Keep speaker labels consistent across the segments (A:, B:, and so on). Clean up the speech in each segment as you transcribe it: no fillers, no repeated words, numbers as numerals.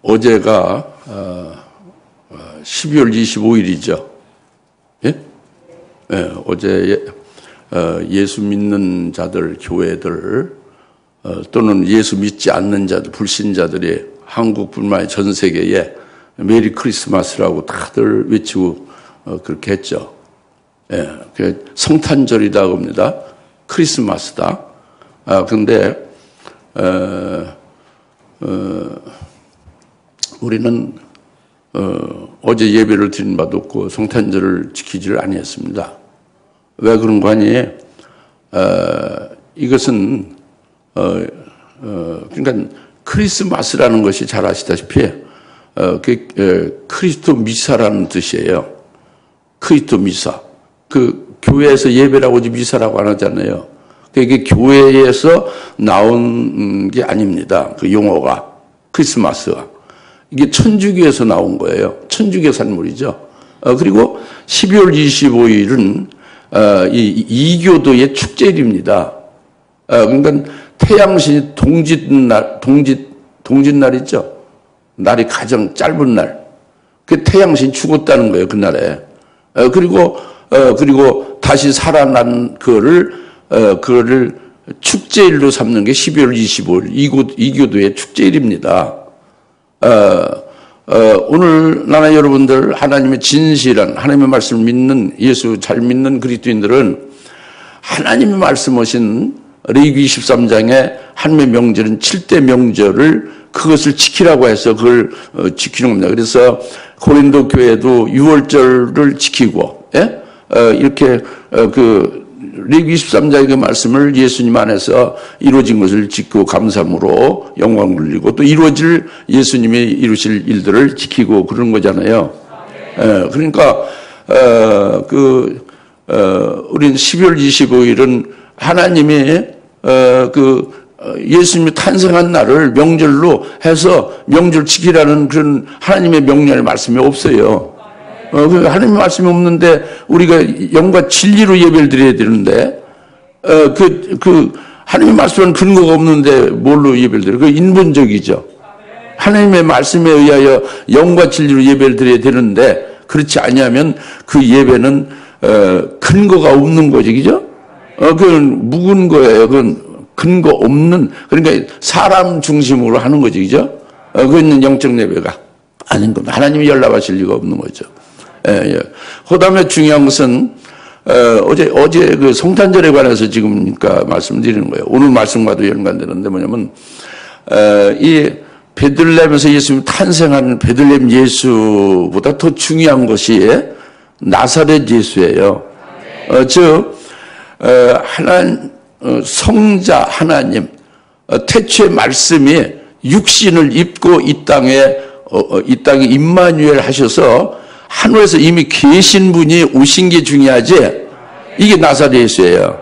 A: 어제가 12월 25일이죠. 예? 예, 어제 예수 믿는 자들, 교회들 또는 예수 믿지 않는 자들, 불신자들이 한국뿐만 아니라 전 세계에 메리 크리스마스라고 다들 외치고 그렇게 했죠. 예, 성탄절이라고 합니다. 크리스마스다. 근데 우리는 어제 예배를 드린 바도 없고 성탄절을 지키지를 아니했습니다. 왜 그런 거 아니에요? 이것은 그러니까 크리스마스라는 것이 잘 아시다시피 크리스토 미사라는 뜻이에요. 크리스토 미사. 그 교회에서 예배라고 하지 미사라고 안 하잖아요. 이게 교회에서 나온 게 아닙니다. 그 용어가 크리스마스가. 이게 천주교에서 나온 거예요. 천주교 산물이죠. 그리고 12월 25일은 이 이교도의 축제일입니다. 그러니까 태양신이 동짓날 있죠. 날이 가장 짧은 날. 그 태양신이 죽었다는 거예요, 그날에. 그리고 다시 살아난 그거를 축제일로 삼는 게 12월 25일 이교도의 축제일입니다. 오늘 나라 여러분들 하나님의 진실한 하나님의 말씀을 믿는 예수 잘 믿는 그리스도인들은 하나님의 말씀하신 레위기 23장에 하나님의 명절은 7대 명절을 그것을 지키라고 해서 그걸 지키는 겁니다. 그래서 고린도 교회도 6월절을 지키고, 예? 이렇게 레위기 23장의 그 말씀을 예수님 안에서 이루어진 것을 짓고 감사함으로 영광을 돌리고 또 이루어질 예수님이 이루실 일들을 지키고 그런 거잖아요. 그러니까 우리는 12월 25일은 하나님이 예수님이 탄생한 날을 명절로 해서 명절 지키라는 그런 하나님의 명령의 말씀이 없어요. 하나님의 말씀이 없는데 우리가 영과 진리로 예배를 드려야 되는데 하나님의 말씀은 근거가 없는데 뭘로 예배를 드려요? 그 인본적이죠. 하나님의 말씀에 의하여 영과 진리로 예배를 드려야 되는데 그렇지 아니하면 그 예배는 근거가 없는 거지, 그죠? 그건 묵은 거예요. 그건 근거 없는, 그러니까 사람 중심으로 하는 거지, 그죠? 그건 영적 예배가 아닌 겁니다. 하나님이 연락하실 리가 없는 거죠. 예. 그다음에 중요한 것은 어제 그 성탄절에 관해서 지금 그러니까 말씀드리는 거예요. 오늘 말씀과도 연관되는데 뭐냐면 이 베들레헴에서 예수님이 탄생한 베들레헴 예수보다 더 중요한 것이 나사렛 예수예요. 즉 성자 하나님 태초의 말씀이 육신을 입고 이 땅에 임마누엘 하셔서 하늘에서 이미 계신 분이 오신 게 중요하지. 이게 나사렛 예수예요.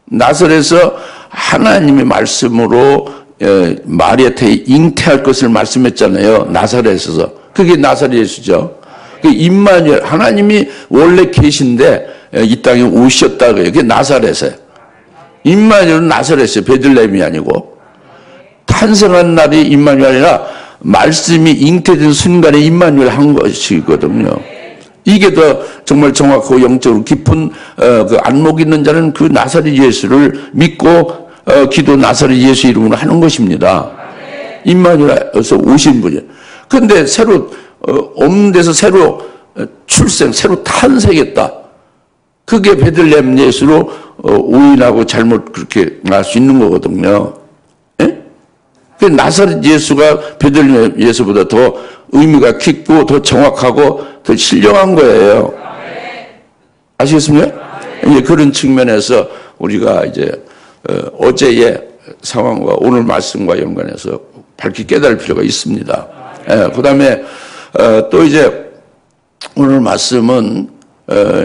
A: 나사렛에서 하나님의 말씀으로 마리아한테 잉태할 것을 말씀했잖아요. 나사렛에서. 그게 나사렛 예수죠. 임마누엘 하나님이 원래 계신데 이 땅에 오셨다 그래요. 그게 나사렛에. 임마누엘은 나사렛이에요. 베들레헴이 아니고. 탄생한 날이 임마누엘이 아니라 말씀이 잉태된 순간에 임마누엘 한 것이거든요. 이게 더 정말 정확하고 영적으로 깊은 그 안목 있는 자는 그 나사렛 예수를 믿고 기도 나사렛 예수 이름으로 하는 것입니다. 임마누엘에서 오신 분이에요. 그런데 새로 없는 데서 새로 새로 탄생했다. 그게 베들레헴 예수로 오인하고 잘못 그렇게 알 수 있는 거거든요. 그 나사렛 예수가 베들레헴 예수보다 더 의미가 깊고 더 정확하고 더 신령한 거예요. 아시겠습니까? 이제 그런 측면에서 우리가 이제 어제의 상황과 오늘 말씀과 연관해서 밝히 깨달을 필요가 있습니다. 그다음에 또 이제 오늘 말씀은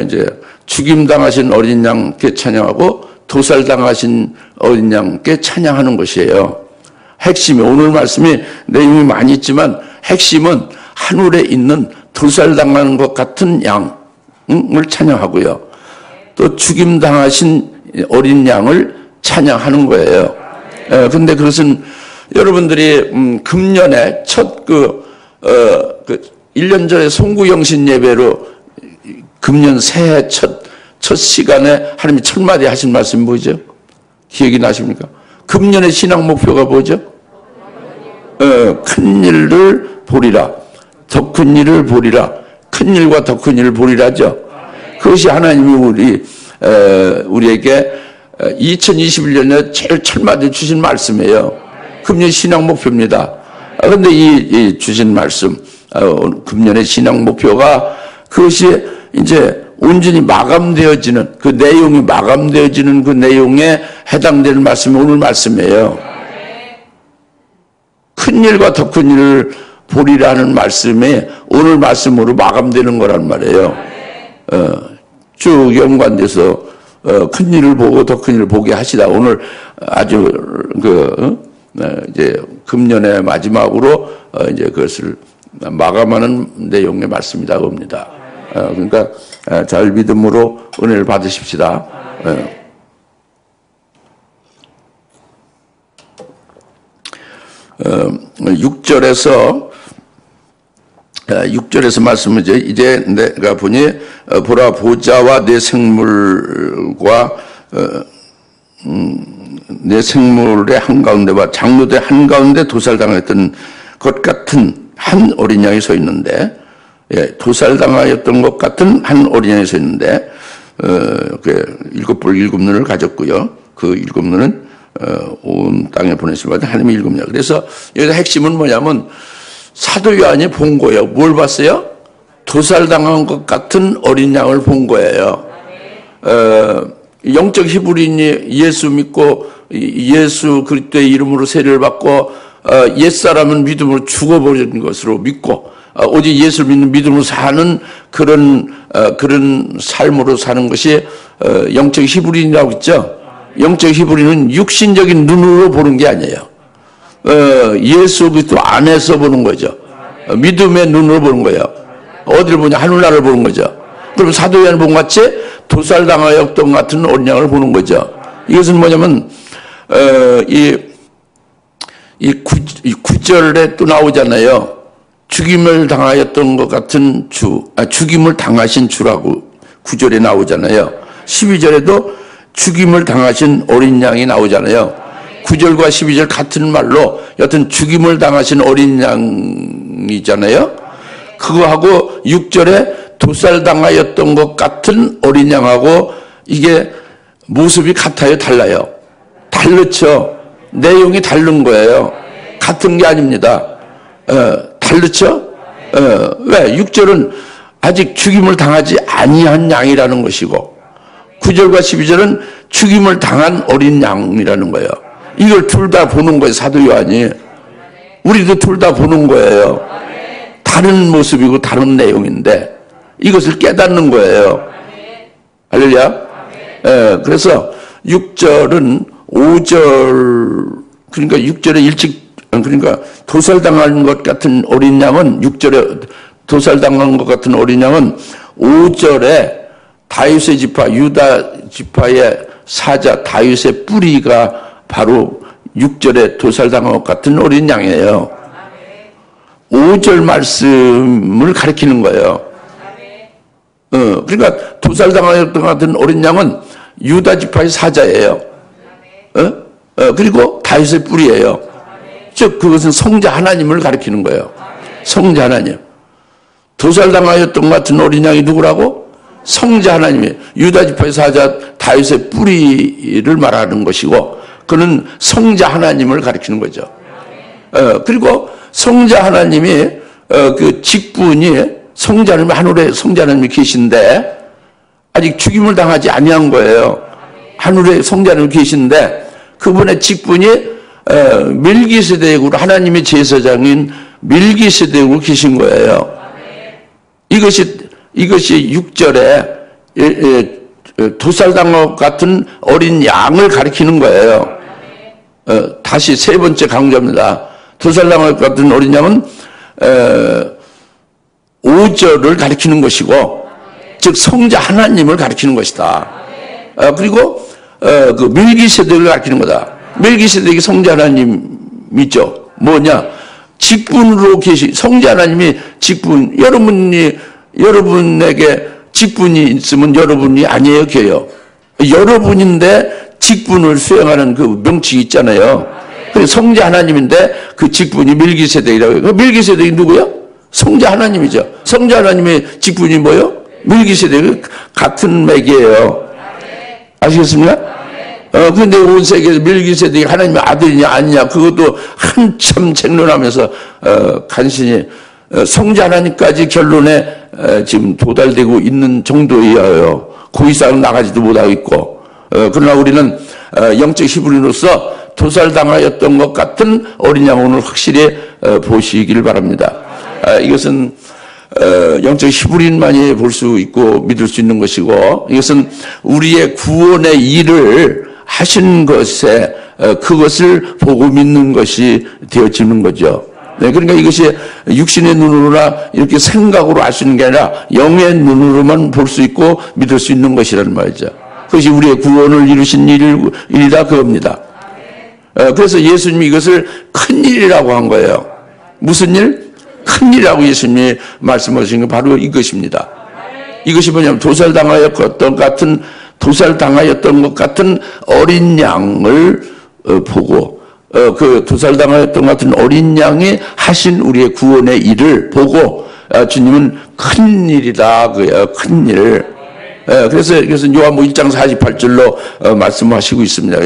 A: 이제 죽임당하신 어린 양께 찬양하고 도살당하신 어린 양께 찬양하는 것이에요. 핵심이 오늘 말씀이 내용이 많이 있지만 핵심은 하늘에 있는 도살당하는 것 같은 양을 찬양하고요. 또 죽임당하신 어린 양을 찬양하는 거예요. 근데 그것은 여러분들이 금년에 첫 1년 전에 송구영신 예배로 금년 새해 첫 시간에 하나님이 첫 마디 하신 말씀이 뭐죠? 기억이 나십니까? 금년의 신앙 목표가 뭐죠? 큰 일을 보리라. 더 큰 일을 보리라. 큰 일과 더 큰 일을 보리라죠. 그것이 하나님이 우리에게 2021년에 제일 첫 마디 주신 말씀이에요. 금년 신앙 목표입니다. 그런데 이 주신 말씀, 금년의 신앙 목표가 그것이 이제 온전히 마감되어지는 그 내용이 마감되어지는 그 내용에 해당되는 말씀이 오늘 말씀이에요. 큰 일과 더 큰 일을 보리라는 말씀이 오늘 말씀으로 마감되는 거란 말이에요. 쭉 연관돼서 큰 일을 보고 더 큰 일을 보게 하시다. 오늘 아주 이제 금년의 마지막으로 이제 그것을 마감하는 내용의 말씀이다 봅니다. 그러니까 잘 믿음으로 은혜를 받으십시다. 6절에서 말씀이죠. 이제 내가 보니 보라 보좌와 내 생물과 내 생물의 한가운데와 장로들의 한가운데 도살당했던 것 같은 한 어린 양이 서 있는데, 도살당하였던 것 같은 한 어린 양이 서 있는데, 일곱 볼 일곱 눈을 가졌고요. 그 일곱 눈은 온 땅에 보내실 때 하나님의 일곱 양. 그래서 여기서 핵심은 뭐냐면 사도 요한이 본 거예요. 뭘 봤어요? 도살당한 것 같은 어린 양을 본 거예요. 영적 히브리인이 예수 믿고 예수 그리스도의 이름으로 세례를 받고 옛사람은 믿음으로 죽어버린 것으로 믿고 오직 예수를 믿는 믿음으로 사는 그런 삶으로 사는 것이 영적 히브리인이라고 했죠. 영적 히브리는 육신적인 눈으로 보는 게 아니에요. 예수 그리스도 안에서 보는 거죠. 믿음의 눈으로 보는 거예요. 어디를 보냐? 하늘나라를 보는 거죠. 그럼 사도 요한을 본 것 같이 도살당하였던 같은 어린 양을 보는 거죠. 이것은 뭐냐면 이 9절에 또 나오잖아요. 죽임을 당하였던 것 같은 죽임을 당하신 주라고 9절에 나오잖아요. 12절에도 죽임을 당하신 어린 양이 나오잖아요. 9절과 12절 같은 말로 여튼 죽임을 당하신 어린 양이잖아요. 그거하고 6절에 도살당하였던 것 같은 어린 양하고 이게 모습이 같아요? 달라요? 다르죠? 내용이 다른 거예요. 같은 게 아닙니다. 다르죠? 왜? 6절은 아직 죽임을 당하지 아니한 양이라는 것이고 9절과 12절은 죽임을 당한 어린 양이라는 거예요. 이걸 둘 다 보는 거예요. 사도 요한이. 우리도 둘 다 보는 거예요. 다른 모습이고 다른 내용인데 이것을 깨닫는 거예요. 할렐루야. 그래서 6절은 5절 그러니까 6절에 일찍 그러니까 도살당한 것 같은 어린 양은 6절에 도살당한 것 같은 어린 양은 5절에 다윗의 지파 유다 지파의 사자 다윗의 뿌리가 바로 6절에 도살당한 것 같은 어린 양이에요. 5절 말씀을 가리키는 거예요. 그러니까 도살당하였던 것 같은 어린 양은 유다 지파의 사자예요. 그리고 다윗의 뿌리예요. 즉 그것은 성자 하나님을 가리키는 거예요. 성자 하나님. 도살당하였던 것 같은 어린 양이 누구라고? 성자 하나님이에요. 유다 지파의 사자 다윗의 뿌리를 말하는 것이고 그는 성자 하나님을 가리키는 거죠. 그리고 성자 하나님이 그 직분이 성자 하나님 하늘에 성자 하나님이 계신데 아직 죽임을 당하지 아니한 거예요. 하늘에 성자 하나님이 계신데 그분의 직분이 멜기세덱으로 하나님의 제사장인 멜기세덱으로 계신 거예요. 이것이 6절에 도살당한 것 같은 어린 양을 가리키는 거예요. 다시 세 번째 강조합니다. 도살당한 것 같은 어린 양은 5절을 가리키는 것이고 즉 성자 하나님을 가리키는 것이다. 그리고 그 멜기세덱을 가리키는 거다. 멜기세덱이 성자 하나님이라는 하나님이죠. 뭐냐? 직분으로 성자 하나님이 직분, 여러분에게 직분이 있으면 여러분이 아니에요, 걔요. 여러분인데 직분을 수행하는 그 명칭이 있잖아요. 성자 하나님인데 그 직분이 밀기세덱이라고 해요. 밀기세덱이 누구요? 성자 하나님이죠. 성자 하나님의 직분이 뭐요? 밀기세덱이 같은 맥이에요. 아시겠습니까? 근데 온 세계에서 밀기세덱이 하나님의 아들이냐 아니냐 그것도 한참 tranh論하면서 간신히 성자 하나님까지 결론에 지금 도달되고 있는 정도이에요. 그 이상은 나가지도 못하고 있고. 그러나 우리는 영적 히브리인으로서 도살당하였던 것 같은 어린 양을 확실히 보시길 바랍니다. 이것은 영적 히브리인만이 볼 수 있고 믿을 수 있는 것이고, 이것은 우리의 구원의 일을 하신 것에 그것을 보고 믿는 것이 되어지는 거죠. 네, 그러니까 이것이 육신의 눈으로나 이렇게 생각으로 알 수 있는 게 아니라 영의 눈으로만 볼 수 있고 믿을 수 있는 것이라는 말이죠. 그것이 우리의 구원을 이루신 일이다 그겁니다. 그래서 예수님이 이것을 큰 일이라고 한 거예요. 무슨 일? 큰 일이라고 예수님이 말씀하신 건 바로 이것입니다. 이것이 뭐냐면 도살당하였던 것 같은 어린 양을 보고, 그 도살당하였던 것 같은 어린 양이 하신 우리의 구원의 일을 보고 주님은 큰 일이다 그예요. 큰 일. 그래서 요한복음 1장 48절로 말씀하시고 있습니다.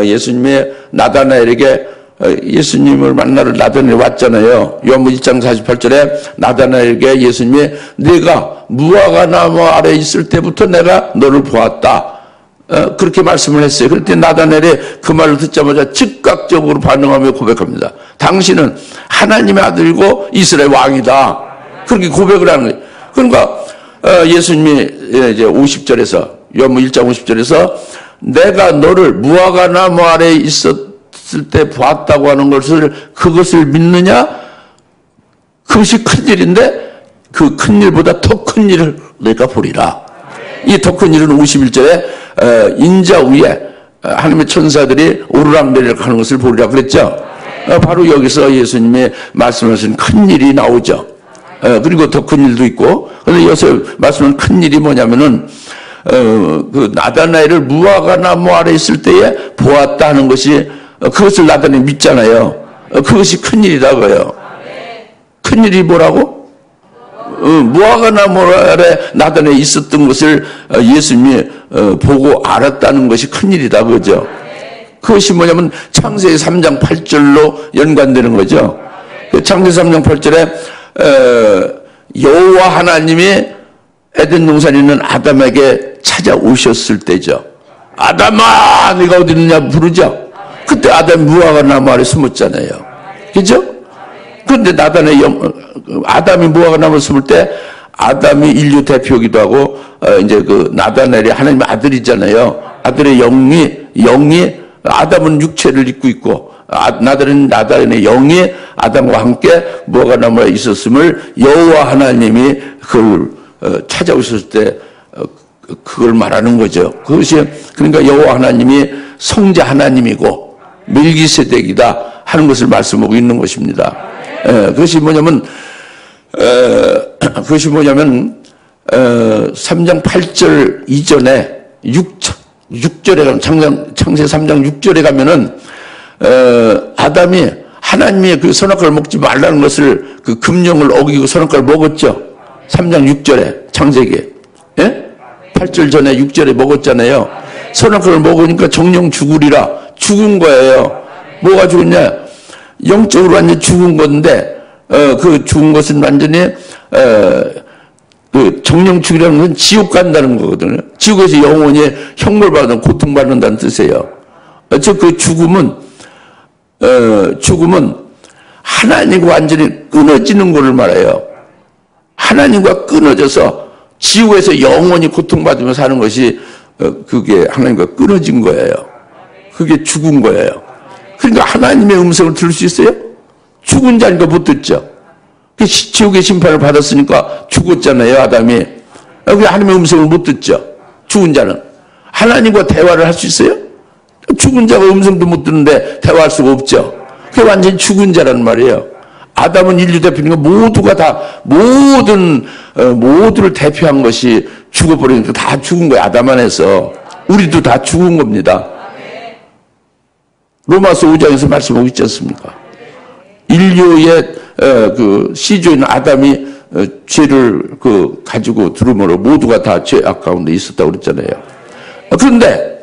A: 예수님의 나다나엘에게 예수님을 만나러 나다나엘이 왔잖아요. 요한복음 1장 48절에 나다나엘에게 예수님이 내가 무화과 나무 아래 있을 때부터 내가 너를 보았다. 그렇게 말씀을 했어요. 그럴 나다나엘이 그 말을 듣자마자 즉각적으로 반응하며 고백합니다. 당신은 하나님의 아들이고 이스라엘 왕이다. 그렇게 고백을 하는 거예요. 그러니까 예수님이 이제 50절에서 요한복음 1장 50절에서 내가 너를 무화과 나무 아래 있었을 때 보았다고 하는 것을 그것을 믿느냐? 그것이 큰 일인데 그 큰 일보다 더 큰 일을 내가 보리라. 이 더 큰 일은 51절에 인자 위에 하나님의 천사들이 오르락내리락 하는 것을 보리라 그랬죠. 바로 여기서 예수님이 말씀하신 큰 일이 나오죠. 그리고 더 큰 일도 있고. 그런데 여기서 말씀하는 큰 일이 뭐냐면은 그 나다나엘을 무화과 나무 아래 있을 때에 보았다 하는 것이 그것을 나다나엘이 믿잖아요. 그것이 큰 일이라고요. 큰 일이 뭐라고? 무화과 나무 아래 나다나엘이 있었던 것을 예수님이 보고 알았다는 것이 큰 일이다 그죠. 그것이 뭐냐면 창세기 3장 8절로 연관되는 거죠. 창세기 3장 8절에 여호와 하나님이 에덴 동산에 있는 아담에게 찾아오셨을 때죠. 아담아 네가 어디 있느냐 부르죠. 그때 아담이 무화과 나무 아래 숨었잖아요. 그죠? 그런데 아담이 무화과 나무 숨을 때 아담이 인류 대표기도 하고 이제 그 나다나엘이 하나님의 아들이잖아요. 아들의 영이 아담은 육체를 입고 있고 나다나엘의 영이 아담과 함께 무화과 나무에 있었음을 여호와 하나님이 그걸 찾아오셨을 때 그걸 말하는 거죠. 그것이 그러니까 여호와 하나님이 성자 하나님이고 멜기세덱이다 하는 것을 말씀하고 있는 것입니다. 그것이 뭐냐면 3장 8절 이전에 6절에 가면 창세 3장 6절에 가면은 아담이 하나님의 그 선악과를 먹지 말라는 것을 그 금령을 어기고 선악과를 먹었죠. 3장 6절에 창세기 8절 전에 6절에 먹었잖아요. 선악과를 먹으니까 정령 죽으리라. 죽은 거예요. 뭐가 죽었냐? 영적으로 완전히 죽은 건데 그 죽은 것은 완전히 그 정령 죽이라는 건 지옥 간다는 거거든요. 지옥에서 영원히 형벌받는 고통받는다는 뜻이에요. 그 죽음은 하나님과 완전히 끊어지는 것을 말해요. 하나님과 끊어져서 지옥에서 영원히 고통받으며 사는 것이 그게 하나님과 끊어진 거예요. 그게 죽은 거예요. 그러니까 하나님의 음성을 들을 수 있어요? 죽은 자니까 못 듣죠. 지옥의 심판을 받았으니까 죽었잖아요, 아담이. 그게 하나님의 음성을 못 듣죠. 죽은 자는. 하나님과 대화를 할 수 있어요? 죽은 자가 음성도 못 듣는데 대화할 수가 없죠. 그게 완전히 죽은 자란 말이에요. 아담은 인류 대표니까 모두가 다 모두를 대표한 것이 죽어버리니까 다 죽은 거예요. 아담 안에서. 우리도 다 죽은 겁니다. 로마서 5장에서 말씀하고 있지 않습니까? 인류의 그 시조인 아담이 죄를 가지고 들음으로 모두가 다 죄악 가운데 있었다고 그랬잖아요. 그런데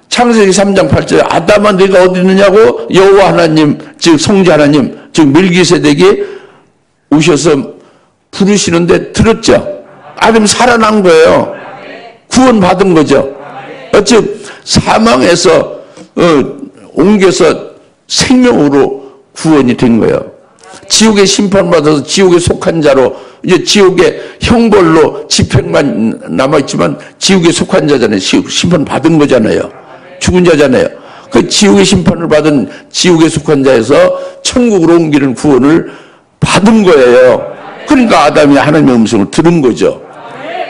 A: 창세기 3장 8절에 아담아 네가 어디 있느냐고 여호와 하나님 즉 성자 하나님 즉 멜기세덱이 오셔서 부르시는데 들었죠. 아담이 살아난 거예요. 구원받은 거죠. 즉 사망에서 옮겨서 생명으로 구원이 된 거예요. 지옥의 심판받아서 지옥에 속한 자로 이제 지옥의 형벌로 집행만 남아있지만 지옥에 속한 자잖아요. 심판 받은 거잖아요. 죽은 자잖아요. 그 지옥의 심판을 받은 지옥에 속한 자에서 천국으로 옮기는 구원을 받은 거예요. 그러니까 아담이 하나님의 음성을 들은 거죠.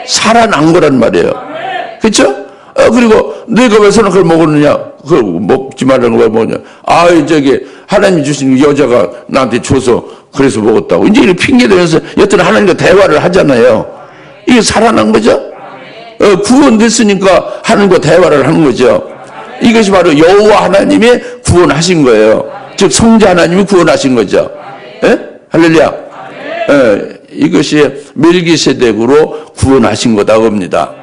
A: 살아난 거란 말이에요. 그렇죠? 그리고 내가 왜 선악을 먹었느냐? 그걸 먹지 말라는 거 왜 먹냐? 하나님이 주신 여자가 나한테 줘서 그래서 먹었다고. 이제 이렇게 핑계대면서 여튼 하나님과 대화를 하잖아요. 이게 살아난 거죠? 구원됐으니까 하나님과 대화를 하는 거죠. 이것이 바로 여호와 하나님이 구원하신 거예요. 즉 성자 하나님이 구원하신 거죠. 예? 할렐루야. 이것이 멜기세덱으로 구원하신 거다 봅니다.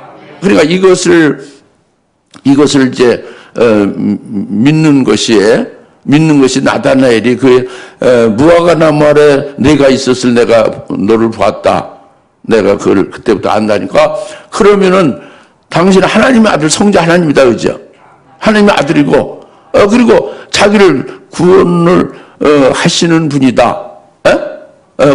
A: 그러니까 이것을 이제 믿는 것이 나다나엘이 그 무화과 나무 아래 내가 있었을 내가 너를 봤다. 내가 그걸 그때부터 안다니까. 그러면은 당신은 하나님의 아들 성자 하나님이다, 그죠? 하나님의 아들이고 그리고 자기를 구원을 하시는 분이다.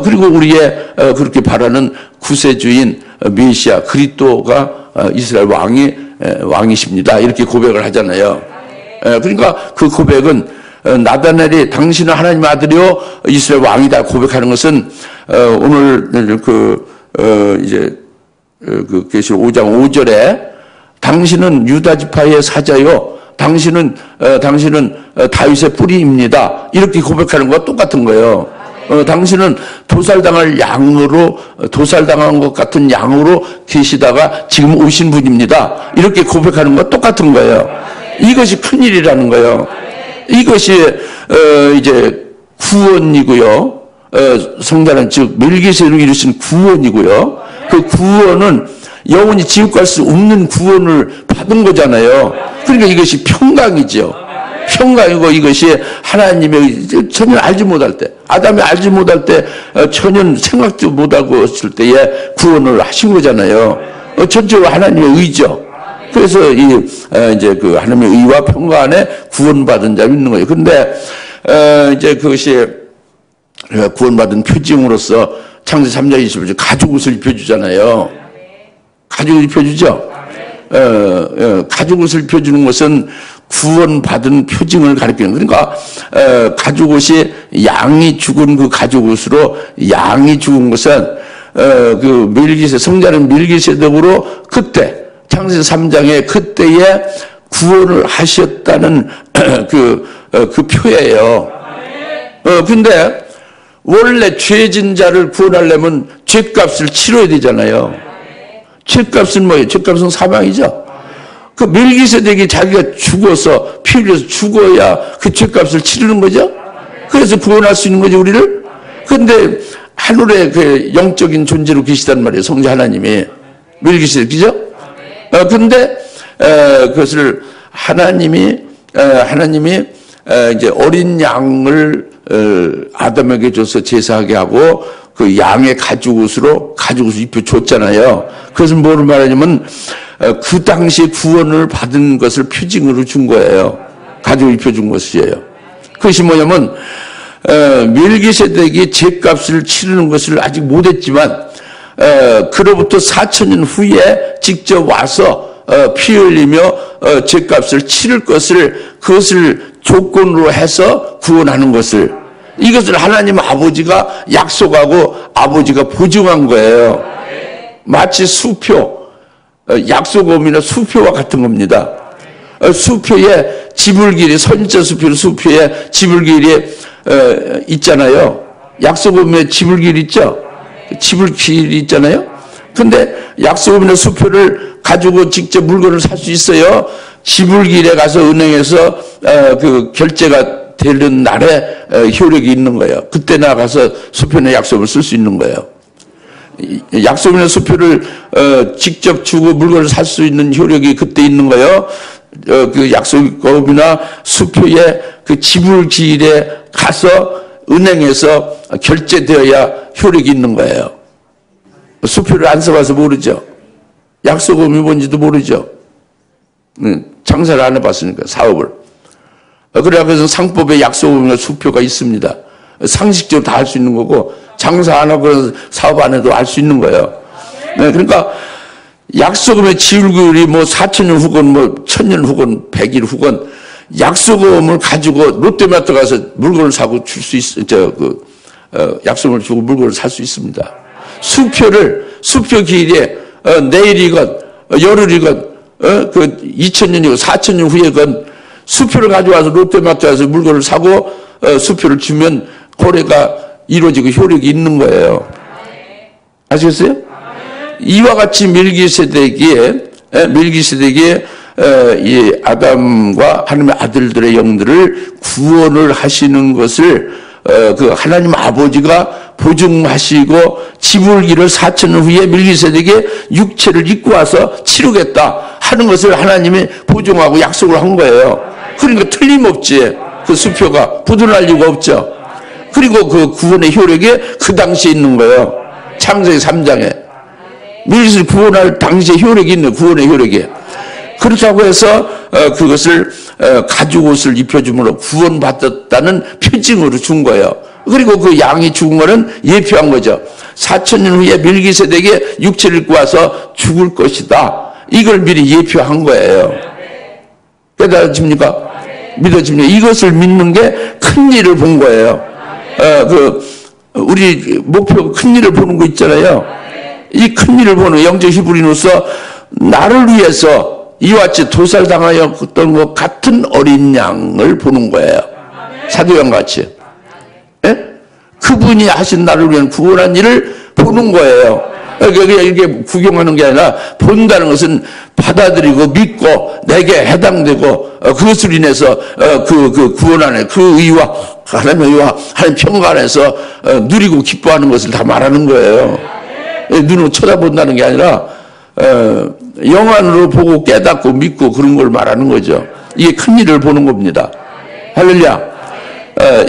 A: 그리고 우리의 그렇게 바라는 구세주인 메시아 그리스도가 이스라엘 왕이십니다. 이렇게 고백을 하잖아요. 그러니까 그 고백은 나다나엘이 당신은 하나님의 아들이요 이스라엘 왕이다 고백하는 것은 오늘 이제 그 계시록 5장 5절에 당신은 유다 지파의 사자요 당신은 다윗의 뿌리입니다. 이렇게 고백하는 것과 똑같은 거예요. 당신은 도살당한 것 같은 양으로 계시다가 지금 오신 분입니다. 이렇게 고백하는 것과 똑같은 거예요. 이것이 큰일이라는 거예요. 이것이 이제 구원이고요. 성자는 즉 멜기세덱을 이루신 구원이고요. 그 구원은 영원히 지옥 갈 수 없는 구원을 받은 거잖아요. 그러니까 이것이 평강이죠. 평강이고 이것이 하나님의 전혀 알지 못할 때, 아담이 알지 못할 때, 전혀 생각도 못하고 있을 때에 구원을 하신 거잖아요. 전적으로 하나님의 의죠. 그래서 이제 그 하나님의 의와 평강 안에 구원받은 자가 있는 거예요. 근데 이제 그것이 구원받은 표징으로서 창세기 3장 20절 가죽옷을 입혀주잖아요. 가죽을 입혀주죠. 가죽옷을 입혀주는 것은 구원받은 표징을 가리키는 그러니까 가죽옷이 양이 죽은 그 가죽옷으로 양이 죽은 것은 그 성자는 멜기세덱으로 그때 창세기 3장에 그때에 구원을 하셨다는 그 표예요. 근데 원래 죄진 자를 구원하려면 죄값을 치러야 되잖아요. 죄값은 뭐예요? 죄값은 사망이죠. 그 멜기세덱이 자기가 죽어서 피 흘려서 죽어야 그 죄값을 치르는 거죠. 그래서 구원할 수 있는 거죠, 우리를. 그런데 하늘에 그 영적인 존재로 계시단 말이에요, 성자 하나님이. 멜기세덱이죠. 그런데 그것을 하나님이 이제 어린 양을 아담에게 줘서 제사하게 하고 그 양의 가죽옷을 입혀줬잖아요. 그것은 뭐를 말하냐면 그 당시에 구원을 받은 것을 표징으로 준 거예요. 가죽을 입혀준 것이에요. 그것이 뭐냐면 멜기세덱이 죄값을 치르는 것을 아직 못했지만 그로부터 4,000년 후에 직접 와서 피 흘리며 죄값을 치를 그것을 조건으로 해서 구원하는 것을 이것을 하나님 아버지가 약속하고 아버지가 보증한 거예요. 마치 수표, 약속음이나 수표와 같은 겁니다. 수표에 지불길이 선지자 수표에 지불길이 있잖아요. 약속음에 지불길 있죠. 지불길이 있잖아요. 근데 약속음의 수표를 가지고 직접 물건을 살 수 있어요. 지불길에 가서 은행에서 그 결제가 되는 날에 효력이 있는 거예요. 그때 나가서 수표나 약속을 쓸 수 있는 거예요. 약속이나 수표를 직접 주고 물건을 살 수 있는 효력이 그때 있는 거예요. 그 약속이나 수표의 그 지불기일에 가서 은행에서 결제되어야 효력이 있는 거예요. 수표를 안 써봐서 모르죠. 약속음이 뭔지도 모르죠. 장사를 안 해봤으니까 사업을. 그래서 상법에 약속음이나 수표가 있습니다. 상식적으로 다 할 수 있는 거고 장사 안 하고 사업 안 해도 알 수 있는 거예요. 네, 그러니까 약속음의 지불기일이 뭐 4,000년 후건 뭐 1,000년 후건 100일 후건 약속음을 가지고 롯데마트 가서 물건을 사고 줄 수 있어. 약속을 주고 물건을 살 수 있습니다. 수표 기일에 내일이건 열흘이건 그 2,000년이건 4,000년 후에건 수표를 가져와서 롯데마트에서 물건을 사고 수표를 주면 거래가 이루어지고 효력이 있는 거예요. 아시겠어요? 이와 같이 밀기세덱이 이 아담과 하나님의 아들들의 영들을 구원을 하시는 것을 그 하나님 아버지가 보증하시고 지불기를 4,000년 후에 밀기세덱의 육체를 입고 와서 치르겠다 하는 것을 하나님이 보증하고 약속을 한 거예요. 그러니까 틀림없지. 그 수표가 부둔할 이유가 없죠. 그리고 그 구원의 효력이 그 당시에 있는 거예요. 창세기 3장에. 밀기세덱 구원할 당시에 효력이 있는 구원의 효력이. 그렇다고 해서 그것을 가죽 옷을 입혀줌으로 구원받았다는 표징으로 준 거예요. 그리고 그 양이 죽은 거는 예표한 거죠. 4,000년 후에 밀기세덱의 육체를 입고 와서 죽을 것이다. 이걸 미리 예표한 거예요. 깨달아집니까? 믿어집니까? 이것을 믿는 게 큰 일을 본 거예요. 우리 목표 큰 일을 보는 거 있잖아요. 이 큰 일을 보는 영적 히브리노서 나를 위해서 이와 같이 도살당하였던 것 같은 어린 양을 보는 거예요. 사도양 같이. 예? 그분이 하신 나를 위한 구원한 일을 보는 거예요. 그냥 이렇게 구경하는 게 아니라 본다는 것은 받아들이고 믿고 내게 해당되고 그것을 인해서 그 구원 안에 그 의와 하나님의 의와 하나님 평가 안에서 누리고 기뻐하는 것을 다 말하는 거예요. 눈으로 쳐다본다는 게 아니라 영안으로 보고 깨닫고 믿고 그런 걸 말하는 거죠. 이게 큰 일을 보는 겁니다. 할렐루야.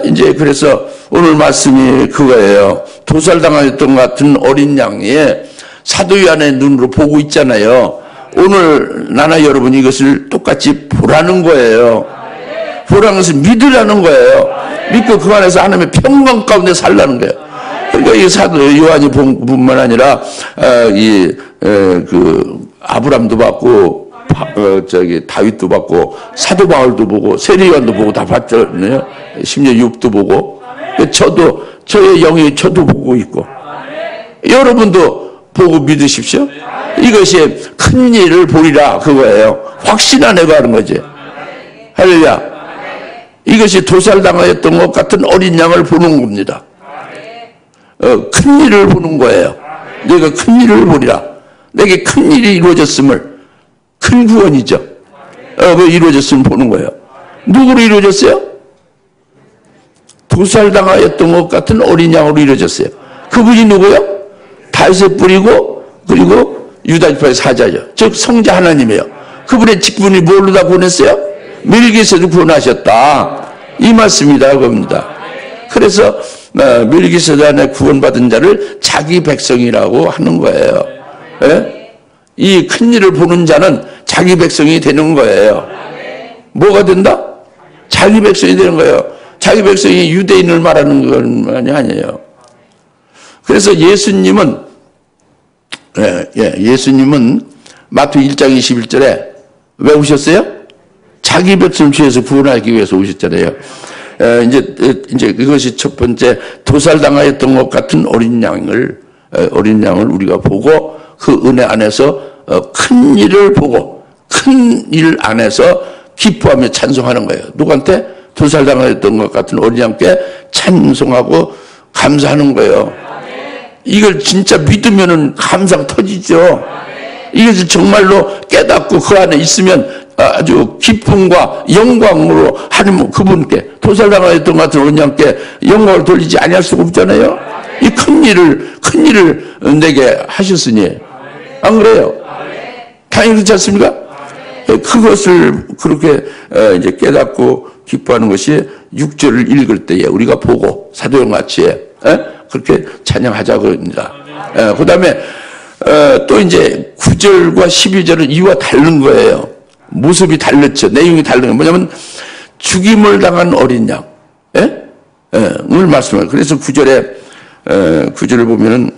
A: 이제 그래서 오늘 말씀이 그거예요. 도살당하였던 것 같은 어린 양의 사도 요한의 눈으로 보고 있잖아요. 오늘 나나 여러분이 이것을 똑같이 보라는 거예요. 보라는 것은 믿으라는 거예요. 믿고 그 안에서 하나님의 평강 가운데 살라는 거예요. 그러니까 이 사도 요한이 본 뿐만 아니라 그 아브람도 봤고 다윗도 봤고 사도 바울도 보고 세례요한도 보고 다 봤잖아요. 심지어 욥도 보고 저의 영이 저도 보고 있고 여러분도 보고 믿으십시오. 이것이 큰 일을 보리라 그거예요. 확신하내고 하는 거지. 할렐루야. 이것이 도살당하였던 것 같은 어린 양을 보는 겁니다. 큰 일을 보는 거예요. 내가 큰 일을 보리라. 내게 큰 일이 이루어졌음을 큰 구원이죠. 그 이루어졌음을 보는 거예요. 누구로 이루어졌어요? 도살당하였던 것 같은 어린 양으로 이루어졌어요. 그분이 누구요? 다윗의 뿌리고 그리고 유다지파의 사자죠. 즉 성자 하나님이에요. 그분의 직분이 뭘로 다 구원했어요? 밀기세덱 구원하셨다. 이 말씀이다 그겁니다. 그래서 밀기세덱 안에 구원받은 자를 자기 백성이라고 하는 거예요. 예? 이 큰 일을 보는 자는 자기 백성이 되는 거예요. 뭐가 된다? 자기 백성이 되는 거예요. 자기 백성이 유대인을 말하는 건 아니에요. 그래서 예수님은 마태복음 1장 21절에 왜 오셨어요? 자기 백성을 죄에서 구원하기 위해서 오셨잖아요. 이제 그것이 첫 번째 도살당하였던 것 같은 어린 양을 우리가 보고 그 은혜 안에서 큰 일을 보고 큰 일 안에서 기뻐하며 찬송하는 거예요. 누구한테? 도살당했던 것 같은 어린 양께 찬송하고 감사하는 거예요. 이걸 진짜 믿으면은 감사가 터지죠. 이것을 정말로 깨닫고 그 안에 있으면 아주 기쁨과 영광으로 하나님 그분께 도살당했던 것 같은 어린 양께 영광을 돌리지 아니할 수가 없잖아요. 이 큰 일을 내게 하셨으니 안 그래요? 당연히 그렇지 않습니까? 그것을 그렇게 이제 깨닫고 기뻐하는 것이 6절을 읽을 때에 우리가 보고 사도행 같이 그렇게 찬양하자고 합니다. 그 다음에 또 이제 9절과 12절은 이와 다른 거예요. 모습이 달랐죠. 내용이 다른 거예요. 뭐냐면 죽임을 당한 어린 양. 오늘 말씀을. 그래서 9절을 보면은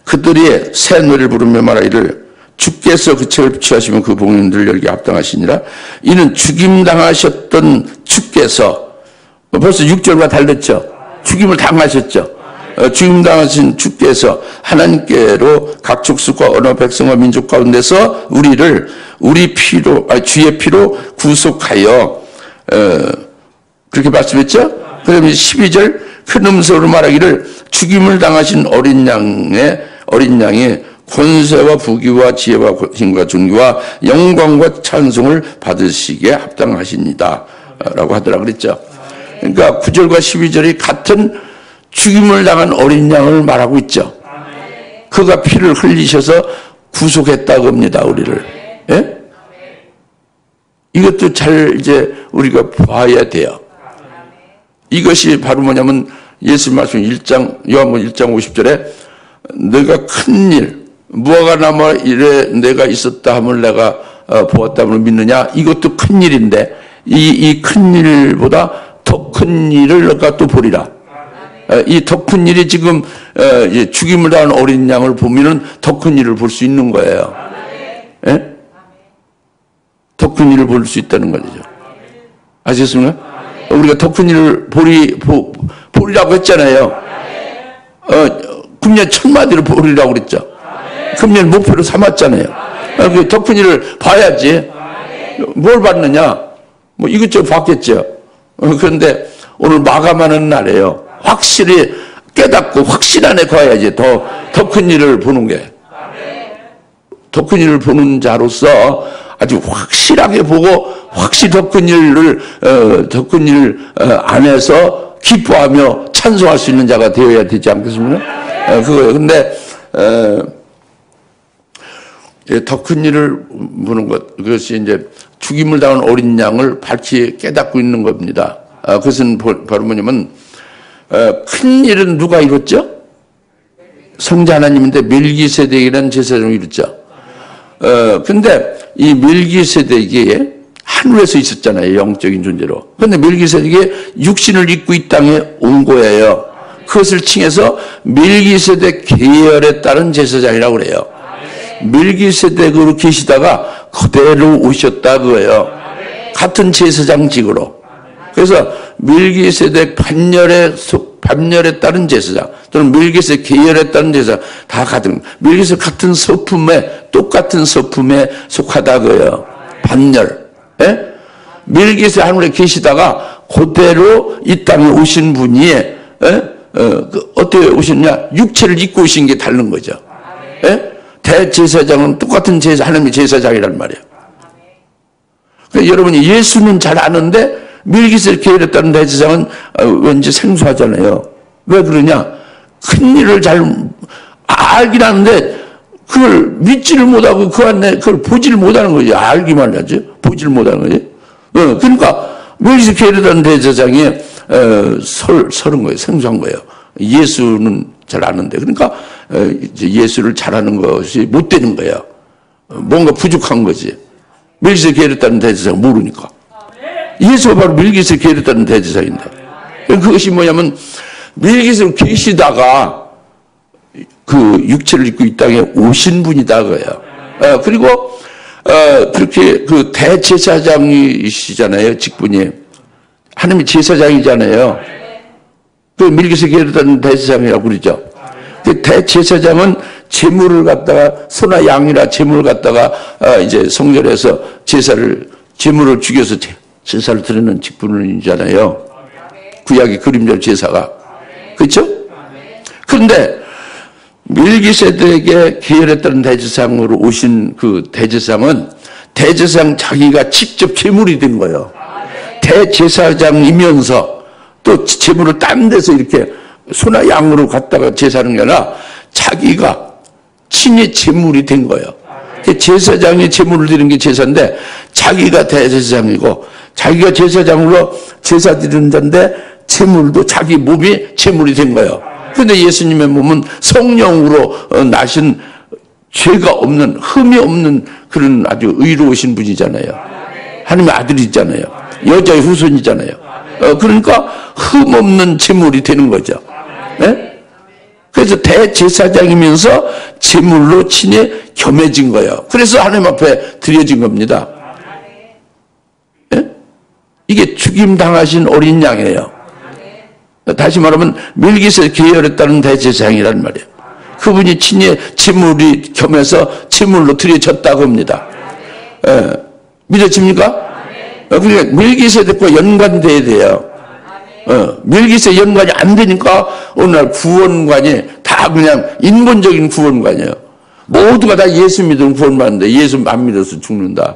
A: 그들이 새 노래를 부르며 말하기를 주께서 그 책을 취하시면 그 봉인들을 열게 합당하시니라. 이는 죽임당하셨던 주께서 벌써 6절과 달랐죠. 죽임을 당하셨죠. 죽임당하신 주께서 하나님께로 각 족속과 언어 백성과 민족 가운데서 우리를 주의 피로 구속하여 그렇게 말씀했죠. 그러면 12절 큰 음성으로 말하기를 죽임을 당하신 어린 양의 권세와 부귀와 지혜와 힘과 존귀와 영광과 찬송을 받으시기에 합당하십니다. 라고 하더라 그랬죠. 그러니까 9절과 12절이 같은 죽임을 당한 어린 양을 말하고 있죠. 그가 피를 흘리셔서 구속했다고 합니다, 우리를. 예? 이것도 잘 이제 우리가 봐야 돼요. 이것이 바로 뭐냐면 예수 말씀 요한복음 1장 50절에 내가 큰 일, 무화과 나무 일에 내가 있었다 함을 내가 보았다 함을 믿느냐? 이것도 큰 일인데 이 큰 일보다 더 큰 일을 내가 또 보리라. 이 더 큰 일이 지금 죽임을 당한 어린 양을 보면은 더 큰 일을 볼 수 있는 거예요. 예? 더 큰 일을 볼 수 있다는 거죠. 아시겠습니까? 우리가 더 큰 일을 보리라고 했잖아요. 금년 1000마디를 보리라고 그랬죠. 금년 목표로 삼았잖아요. 더 큰 일을 봐야지. 뭘 봤느냐? 뭐 이것저것 봤겠죠. 그런데 오늘 마감하는 날이에요. 확실히 깨닫고 확신 안에 가야지 더 큰 일을 보는 게. 더 큰 일을 보는 자로서 아주 확실하게 보고 확실히 더 큰 일 안에서 기뻐하며 찬송할 수 있는 자가 되어야 되지 않겠습니까? 그거예요. 근데 더 큰 일을 보는 것, 그것이 이제 죽임을 당한 어린 양을 밝히 깨닫고 있는 겁니다. 그것은 바로 뭐냐면 큰 일은 누가 이뤘죠? 성자 하나님인데 멜기세덱이라는 제사장이 이뤘죠. 근데 이 멜기세덱이 하늘에서 있었잖아요. 영적인 존재로. 근데 멜기세덱이 육신을 입고 이 땅에 온 거예요. 그것을 칭해서 멜기세덱 계열에 따른 제사장이라고 그래요. 멜기세덱으로 계시다가 그대로 오셨다 그거예요. 같은 제사장직으로. 그래서 멜기세덱 반열에 따른 제사장 또는 멜기세덱 계열에 따른 제사장 다 같은 멜기세덱 같은 서품에 똑같은 서품에 속하다 그거예요. 반열. 예? 멜기세덱 하늘에 계시다가 그대로 이 땅에 오신 분이 어떻게 오셨냐? 육체를 입고 오신 게 다른 거죠. 예? 대제사장은 똑같은 하나님의 제사장이란 말이에요. 그러니까 여러분이 예수는 잘 아는데 멜기세덱 계열에 따른 대제사장은 왠지 생소하잖아요. 왜 그러냐? 큰 일을 잘 알긴 하는데 그걸 믿지를 못하고 그 안에 그걸 보지를 못하는 거지. 알기만 하지 보지를 못하는 거지. 그러니까 멜기세덱 계열에 따른 대제사장이 서른 거예요. 생소한 거예요. 예수는 잘 아는데 그러니까 예수를 잘하는 것이 못 되는 거예요. 뭔가 부족한 거지. 멜기세덱 계열에 따른 대제사장 모르니까. 예수가 바로 멜기세덱 계열에 따른 대제사장인데 그것이 뭐냐면 멜기세덱 계시다가 그 육체를 입고 이 땅에 오신 분이다 그거예요. 그리고 그렇게 그 대제사장이시잖아요. 직분이 하나님의 제사장이잖아요. 그 멜기세덱 계열에 따른 대제사장이라고 그러죠. 그 대제사장은 제물을 갖다가 소나 양이나 제물을 갖다가 이제 성전에서 제사를 제물을 죽여서 제사를 드리는 직분이잖아요. 구약의 그림자 제사가. 그렇죠? 그런데 멜기세덱에게 계열했던 대제사장으로 오신 그 대제사장은 대제사장 자기가 직접 제물이 된 거예요. 대제사장이면서 또 제물을 딴 데서 이렇게 소나 양으로 갖다가 제사하는 게 아니라 자기가 친히 제물이 된 거예요. 제사장이 제물을 드리는 게 제사인데 자기가 대제사장이고 자기가 제사장으로 제사 드리는 자인데 제물도 자기 몸이 제물이 된 거예요. 그런데 예수님의 몸은 성령으로 나신 죄가 없는, 흠이 없는 그런 아주 의로우신 분이잖아요. 하나님의 아들이잖아요. 여자의 후손이잖아요. 그러니까 흠 없는 제물이 되는 거죠. 네? 그래서 대제사장이면서 제물로 친히 겸해진 거예요. 그래서 하나님 앞에 드려진 겁니다. 네? 이게 죽임 당하신 어린 양이에요. 다시 말하면 멜기세덱 계열했다는 대제사장이란 말이에요. 그분이 친히 제물이 겸해서 제물로 드려졌다고 합니다. 믿어집니까? 그러니까 멜기세덱과 연관돼야 돼요. 멜기세덱 연관이 안 되니까 오늘날 구원관이 다 그냥 인본적인 구원관이에요. 모두가 다 예수 믿으면 구원받는데 예수 안 믿어서 죽는다.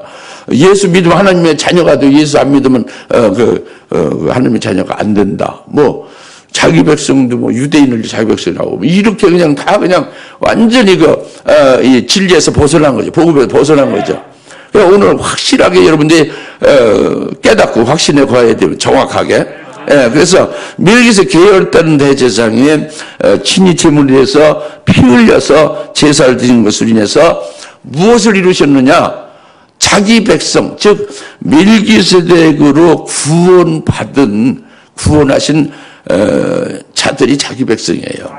A: 예수 믿으면 하나님의 자녀가 되고 예수 안 믿으면 하나님의 자녀가 안 된다. 뭐 자기 백성도 뭐 유대인을 자기 백성이라고 이렇게 그냥 다 그냥 완전히 이 진리에서 벗어난 거죠. 복음에서 벗어난 거죠. 그러니까 오늘 확실하게 여러분들이 깨닫고 확신에 거해야 돼요. 정확하게. 그래서 멜기세덱 계열했다는 대제사장이 친히 제물을 해서 피 흘려서 제사를 드린 것으로 인해서 무엇을 이루셨느냐? 자기 백성, 즉 멜기세덱으로 구원하신 자들이 자기 백성이에요.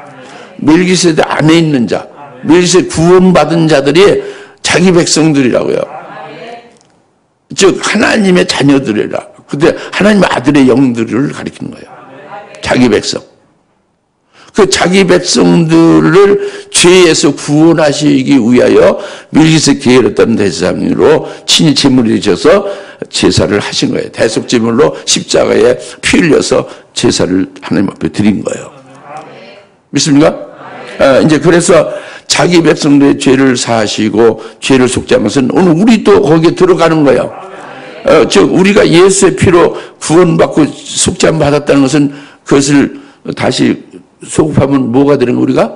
A: 멜기세덱 안에 있는 자, 멜기세덱 구원받은 자들이 자기 백성들이라고요. 즉 하나님의 자녀들이라. 근데 하나님의 아들의 영들을 가리키는 거예요. 자기 백성. 그 자기 백성들을 죄에서 구원하시기 위하여 멜기세덱 계열했다는 대제사장으로 친히 제물이 되셔서 제사를 하신 거예요. 대속제물로 십자가에 피 흘려서 제사를 하나님 앞에 드린 거예요. 믿습니까? 이제 그래서 자기 백성들의 죄를 사하시고 죄를 속죄한 것은 오늘 우리도 거기에 들어가는 거예요. 즉 우리가 예수의 피로 구원받고 속죄함 받았다는 것은 그것을 다시 소급하면 뭐가 되는 거 우리가?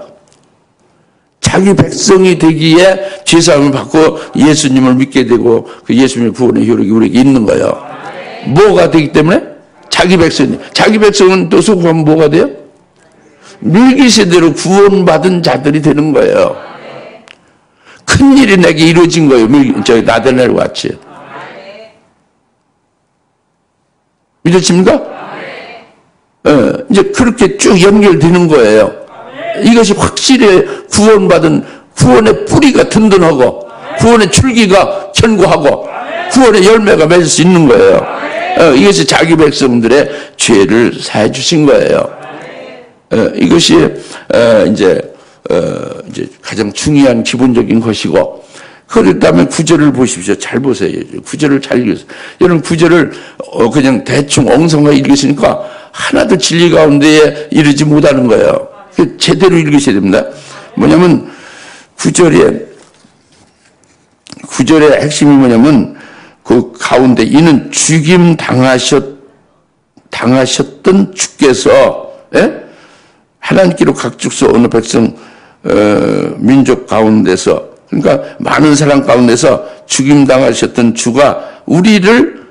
A: 자기 백성이 되기에 죄사함을 받고 예수님을 믿게 되고 그 예수님의 구원의 효력이 우리에게 있는 거예요. 뭐가 되기 때문에? 자기 백성이. 자기 백성은 또 소급하면 뭐가 돼요? 멜기세덱으로 구원받은 자들이 되는 거예요. 큰일이 내게 이루어진 거예요. 나다나엘과 같이. 믿으십니까? 이제 그렇게 쭉 연결되는 거예요. 이것이 확실히 구원받은 구원의 뿌리가 든든하고 구원의 줄기가 견고하고 구원의 열매가 맺을 수 있는 거예요. 이것이 자기 백성들의 죄를 사해 주신 거예요. 이것이 이제 가장 중요한 기본적인 것이고, 그렇다면 구절을 보십시오. 잘 보세요. 구절을 잘 읽으세요. 여러분 구절을 그냥 대충 엉성하게 읽으시니까 하나도 진리 가운데에 이르지 못하는 거예요. 제대로 읽으셔야 됩니다. 뭐냐면 구절의 핵심이 뭐냐면 그 가운데 이는 죽임 당하셨던 주께서 하나님께로 각축소 어느 백성 민족 가운데서, 그러니까 많은 사람 가운데서 죽임 당하셨던 주가 우리를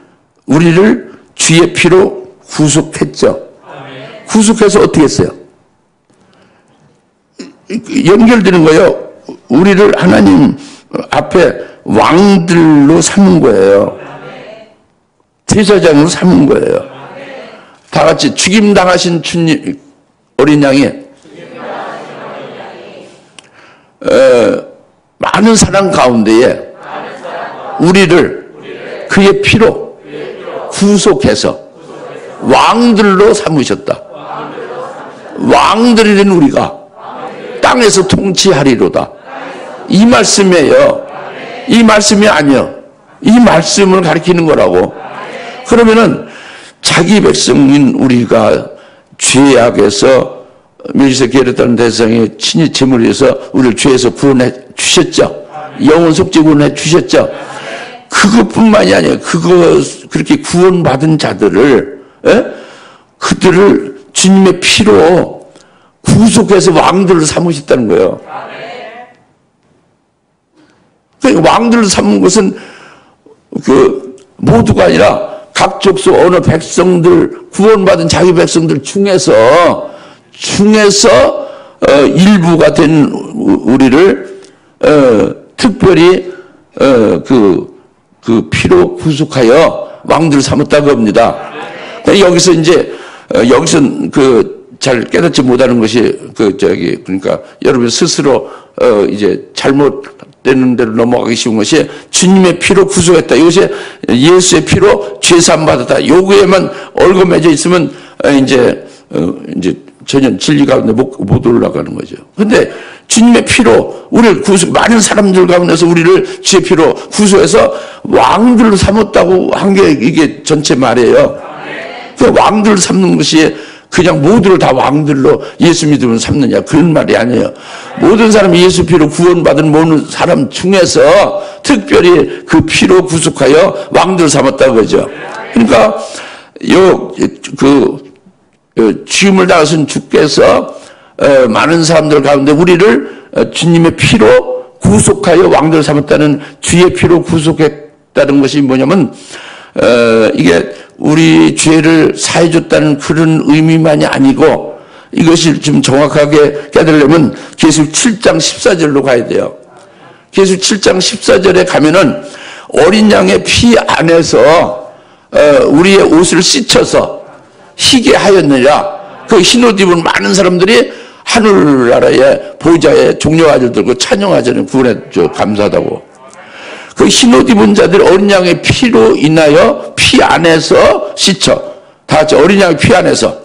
A: 주의 피로 구속했죠. 구속해서 어떻게 했어요? 연결되는 거예요. 우리를 하나님 앞에 왕들로 삼은 거예요. 제사장으로 삼은 거예요. 다 같이 죽임 당하신 주님 어린 양이 많은 사람 가운데에 우리를 그의 피로 구속해서 왕들로 삼으셨다. 왕들이 된 우리가 땅에서 통치하리로다. 이 말씀이에요. 이 말씀이 아니요. 이 말씀을 가리키는 거라고. 그러면은 자기 백성인 우리가 죄악에서 멜기세덱 게르다는 대상에 친히 제물에서 우리를 죄에서 구원해 주셨죠. 영혼 속죄 구원해 주셨죠. 그것뿐만이 아니에요. 그렇게 구원받은 자들을, 그들을 주님의 피로 구속해서 왕들을 삼으셨다는 거예요. 그러니까 왕들을 삼은 것은 모두가 아니라 각 족속 어느 백성들, 구원받은 자기 백성들 중에서 일부가 된 우리를 특별히 그 피로 구속하여 왕들을 삼았다고 합니다. 여기서 이제 여기서 잘 깨닫지 못하는 것이 그러니까 여러분 스스로 이제 잘못되는 대로 넘어가기 쉬운 것이 주님의 피로 구속했다. 이것이 예수의 피로 죄사함 받았다. 요거에만 얽어매져 있으면 이제 전혀 진리 가운데 못 올라가는 거죠. 근데 주님의 피로 우리를 많은 사람들 가운데서 우리를 주의 피로 구속해서 왕들로 삼았다고 한 게 이게 전체 말이에요. 그 왕들을 삼는 것이 그냥 모두를 다 왕들로 예수 믿으면 삼느냐 그런 말이 아니에요. 모든 사람이 예수 피로 구원받은 모든 사람 중에서 특별히 그 피로 구속하여 왕들을 삼았다고 그러죠. 그러니까 죽음을 당하신 주께서 많은 사람들 가운데 우리를 주님의 피로 구속하여 왕들을 삼았다는 주의 피로 구속했다는 것이 뭐냐면 이게 우리 죄를 사해줬다는 그런 의미만이 아니고 이것을 좀 정확하게 깨달으려면 계시록 7장 14절로 가야 돼요. 계시록 7장 14절에 가면은 어린 양의 피 안에서 우리의 옷을 씻어서 희게 하였느니라. 그 흰옷 입은 많은 사람들이 하늘나라의 보좌에 종려화를 들고 찬양하자는 구원에 감사하다고. 그 흰옷 입은 자들이 어린 양의 피로 인하여 피 안에서 씻어. 다 같이 어린 양의 피 안에서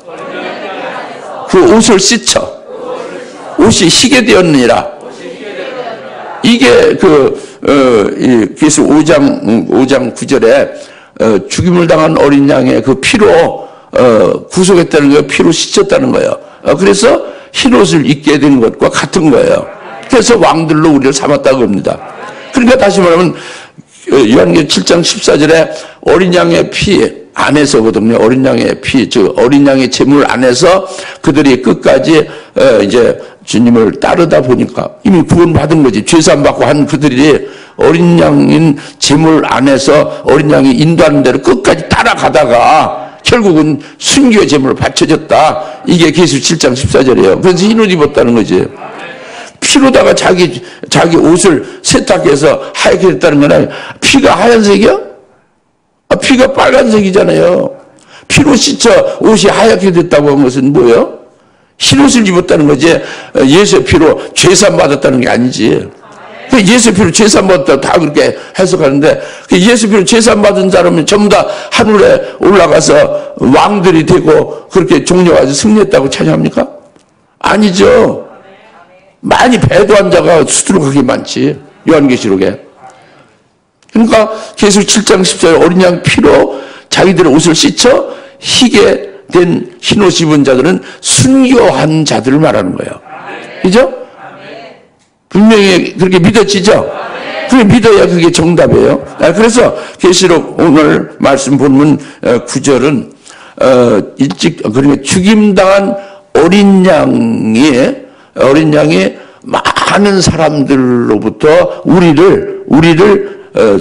A: 그 옷을 씻어. 옷이 희게 되었느니라. 이게 계시록 5장 9절에 죽임을 당한 어린 양의 그 피로 구속했다는 거예요. 피로 씻었다는 거예요. 그래서 흰옷을 입게 된 것과 같은 거예요. 그래서 왕들로 우리를 삼았다고 합니다. 그러니까 다시 말하면 요한계시록 7장 14절에 어린 양의 피 안에서거든요. 어린 양의 피, 즉 어린 양의 제물 안에서 그들이 끝까지 이제 주님을 따르다 보니까 이미 구원받은 거지. 죄사함 받고 한 그들이 어린 양인 제물 안에서 어린 양이 인도하는 대로 끝까지 따라가다가 결국은 순교의 제물을 바쳐졌다. 이게 계시록 7장 14절이에요. 그래서 흰옷 입었다는 거지. 피로다가 자기 옷을 세탁해서 하얗게 됐다는 건 아니에요. 피가 하얀색이야? 피가 빨간색이잖아요. 피로 씻어 옷이 하얗게 됐다고 한 것은 뭐예요? 흰옷을 입었다는 거지. 예수의 피로 죄사함 받았다는 게 아니지. 예수의 피로 죄사함 받았다고 다 그렇게 해석하는데 예수의 피로 죄사함 받은 사람은 전부 다 하늘에 올라가서 왕들이 되고 그렇게 종려가지고 승리했다고 찬양합니까? 아니죠. 많이 배도한 자가 수두룩하게 많지. 요한계시록에. 그러니까 계시록 7장 10절 어린 양 피로 자기들의 옷을 씻어 희게 된 흰옷 입은 자들은 순교한 자들을 말하는 거예요. 그죠? 분명히 그렇게 믿어지죠? 그게 믿어야 그게 정답이에요. 그래서 계시록 오늘 말씀 본문 9절은 그러니까 죽임당한 어린 양이 많은 사람들로부터 우리를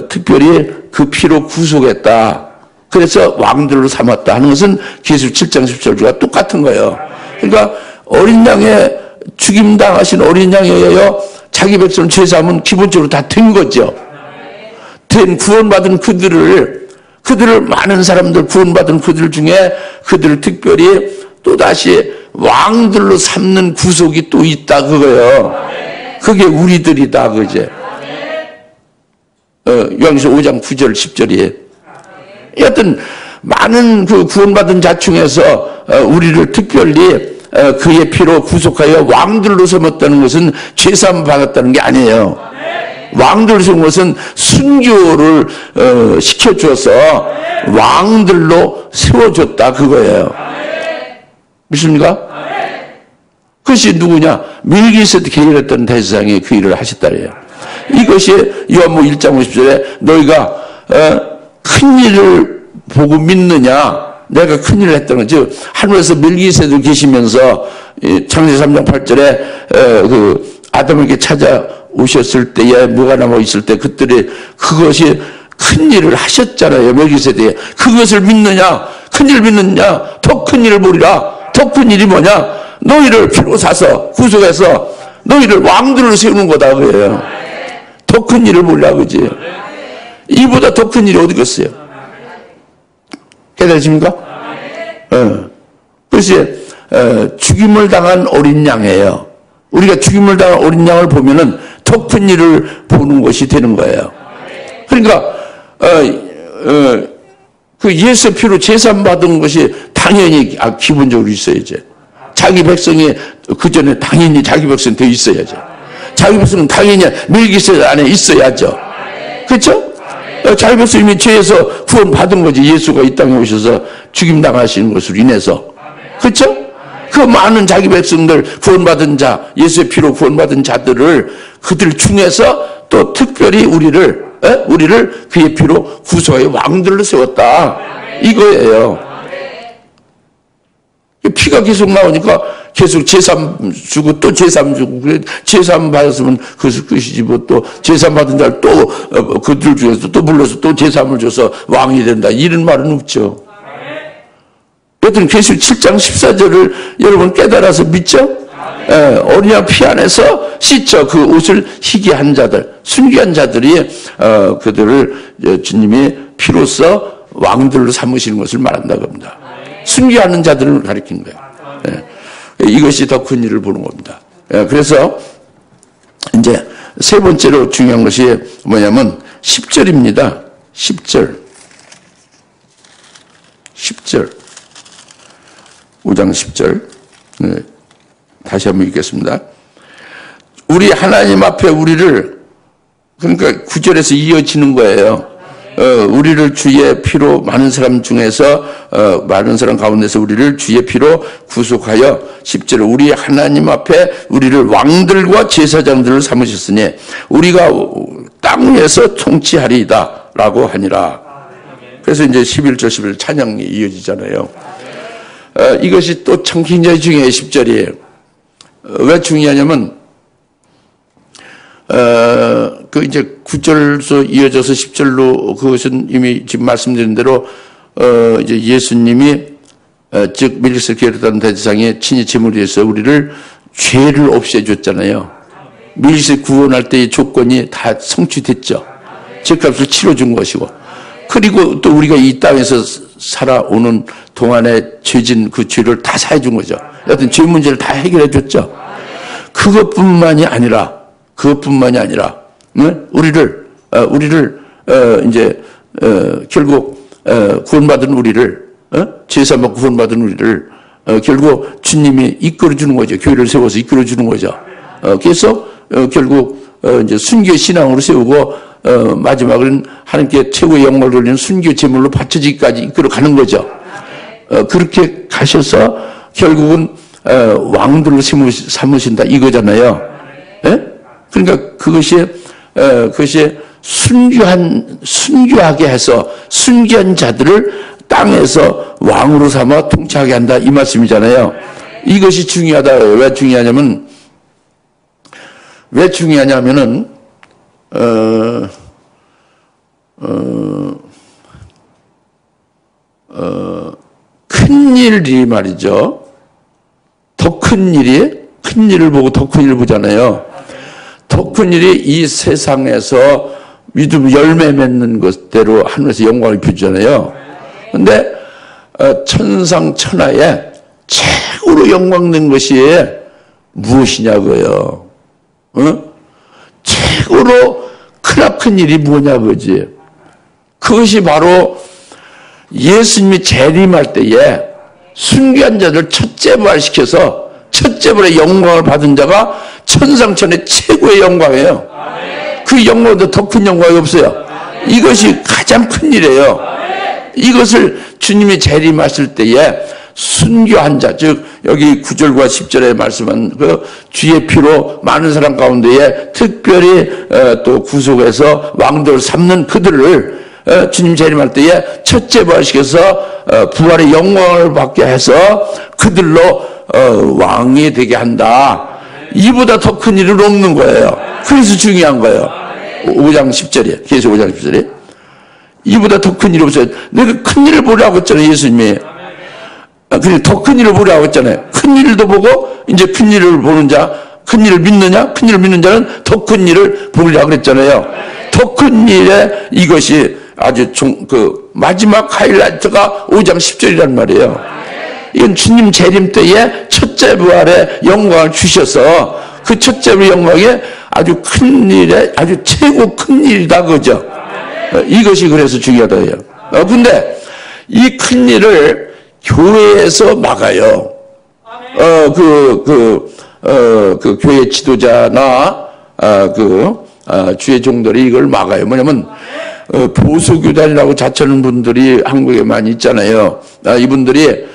A: 특별히 그 피로 구속했다. 그래서 왕들로 삼았다 하는 것은 계시록 7장 10절과 똑같은 거예요. 그러니까 어린 양의 죽임당하신 어린 양에 의하여 자기 백성 죄사함은 기본적으로 다 된 거죠. 된 구원받은 그들을 많은 사람들 구원받은 그들 중에 그들을 특별히 또다시 왕들로 삼는 구속이 또 있다 그거예요. 그게 우리들이다 그제. 요한계시록 5장 9절 10절이에요. 여하튼 많은 그 구원받은 자 중에서 우리를 특별히 그의 피로 구속하여 왕들로 삼았다는 것은 죄사함 받았다는 게 아니에요. 왕들을 세운 것은 순교를 시켜주어서 왕들로 세워줬다 그거예요. 믿습니까? 그것이 누구냐? 멜기세덱이 해결했던 대제사장이 그 일을 하셨다래요. 이것이 요한복음 1장 50절에 너희가 큰 일을 보고 믿느냐? 내가 큰 일을 했다는 거죠. 하늘에서 멜기세덱 계시면서 창세기 3장 8절에 그 아담에게 찾아오셨을 때에 뭐가 남아 있을 때 그들이 그것이 큰 일을 하셨잖아요. 멜기세덱이. 그것을 믿느냐? 큰 일을 믿느냐? 더 큰 일을 보리라. 더 큰 일이 뭐냐? 너희를 피로 사서 구속해서 너희를 왕들을 세우는 거다 그래요. 더 큰 일을 보리라 그지. 이보다 더 큰 일이 어디 있겠어요? 깨달으십니까? 그래서 죽임을 당한 어린 양이에요. 우리가 죽임을 당한 어린 양을 보면은 더 큰 일을 보는 것이 되는 거예요. 그러니까 그 예수 피로 제사 받은 것이 당연히 기본적으로 있어야죠. 자기 백성이 그 전에 당연히 자기 백성 되어 있어야죠. 자기 백성은 당연히 멜기세덱 안에 있어야죠. 그렇죠? 자기 백성이 이미 죄에서 구원 받은 거지. 예수가 이 땅에 오셔서 죽임 당하시는 것으로 인해서. 그렇죠? 그 많은 자기 백성들 구원받은 자, 예수의 피로 구원받은 자들을 그들 중에서 또 특별히 우리를 그의 피로 구속의 왕들로 세웠다. 이거예요. 피가 계속 나오니까 계속 제삼 주고 또 제삼 주고 그래 제삼 받았으면 그것이 끝이지 뭐 또 제삼 받은 자를 또 그들 중에서 또 불러서 또 제삼을 줘서 왕이 된다 이런 말은 없죠. 여튼 계시록 7장 14절을 여러분 깨달아서 믿죠? 어린 양 피 안에서 씻죠. 그 옷을 희게 한 자들, 순교한 자들이 그들을 주님이 피로써 왕들로 삼으시는 것을 말한다고 합니다. 순교하는 자들을 가리키는 거예요. 이것이 더 큰 일을 보는 겁니다. 그래서 이제 세 번째로 중요한 것이 뭐냐면 10절입니다. 10절. 5장 10절. 다시 한번 읽겠습니다. 우리 하나님 앞에 우리를, 그러니까 9절에서 이어지는 거예요. 우리를 주의 피로 많은 사람 중에서 많은 사람 가운데서 우리를 주의 피로 구속하여 10절 우리 하나님 앞에 우리를 왕들과 제사장들을 삼으셨으니 우리가 땅 위에서 통치하리이다 라고 하니라. 그래서 이제 11절 11절 찬양이 이어지잖아요. 이것이 또 참 굉장히 중요해요. 10절이에요. 왜 중요하냐면 그 이제 9절에서 이어져서 10절로 그것은 이미 지금 말씀드린 대로 이제 예수님이 즉 멜기세덱 계획한 대제사장이 친히 제물에 의해서 우리를 죄를 없애줬잖아요. 멜기세덱 구원할 때의 조건이 다 성취됐죠. 죄값을 치러준 것이고 그리고 또 우리가 이 땅에서 살아오는 동안에 죄진 그 죄를 다 사해준 거죠. 여튼 죄 문제를 다 해결해줬죠. 그것뿐만이 아니라 우리를 이제 결국 구원받은 우리를 제사받고 구원받은 우리를 결국 주님이 이끌어주는 거죠. 교회를 세워서 이끌어주는 거죠. 그래서 결국 이제 순교 신앙으로 세우고 마지막은 하나님께 최고의 영광을 돌리는 순교 제물로 바쳐지기까지 이끌어가는 거죠. 그렇게 가셔서 결국은 왕들로 삼으신다 이거잖아요. 그러니까 그것이 순교하게 해서 순교한 자들을 땅에서 왕으로 삼아 통치하게 한다 이 말씀이잖아요. 이것이 중요하다. 왜 중요하냐면은 큰 일이 말이죠. 더 큰 일을 보고 더 큰 일을 보잖아요. 더 큰 일이 이 세상에서 믿음 열매 맺는 것대로 하늘에서 영광을 비주잖아요. 근데 천상천하에 최고로 영광된 것이 무엇이냐고요. 최고로 크나큰 일이 뭐냐고지. 그것이 바로 예수님이 재림할 때에 순교한 자들 첫째 부활시켜서 첫째 부활의 영광을 받은 자가 천상천의 최고의 영광이에요. 그 영광보다 더 큰 영광이 없어요. 이것이 가장 큰 일이에요. 이것을 주님이 재림하실 때에 순교한 자, 즉 여기 9절과 10절에 말씀한 그 주의 피로 많은 사람 가운데에 특별히 또 구속해서 왕들 삼는 그들을 주님 재림할 때에 첫째 부활시켜서 부활의 영광을 받게 해서 그들로 왕이 되게 한다. 이보다 더 큰 일은 없는 거예요. 그래서 중요한 거예요. 5장 10절에 계속 5장 10절에 이보다 더 큰 일이 없어요. 내가 큰 일을 보라고 했잖아요. 예수님이. 그래 더 큰 일을 보라고 했잖아요. 큰 일도 보고 이제 큰 일을 보는 자, 큰 일을 믿느냐? 큰 일을 믿는 자는 더 큰 일을 보려고 그랬잖아요. 더 큰 일에 이것이 아주 마지막 하이라이트가 5장 10절이란 말이에요. 이건 주님 재림 때에 첫째 부활의 영광을 주셔서 그 첫째 부활의 영광이 아주 큰 일에 아주 최고 큰 일이다 그죠? 이것이 그래서 중요하다요. 근데 이 큰 일을 교회에서 막아요. 그 교회 지도자나 주의 종들이 이걸 막아요. 뭐냐면 보수교단이라고 자처하는 분들이 한국에 많이 있잖아요. 이분들이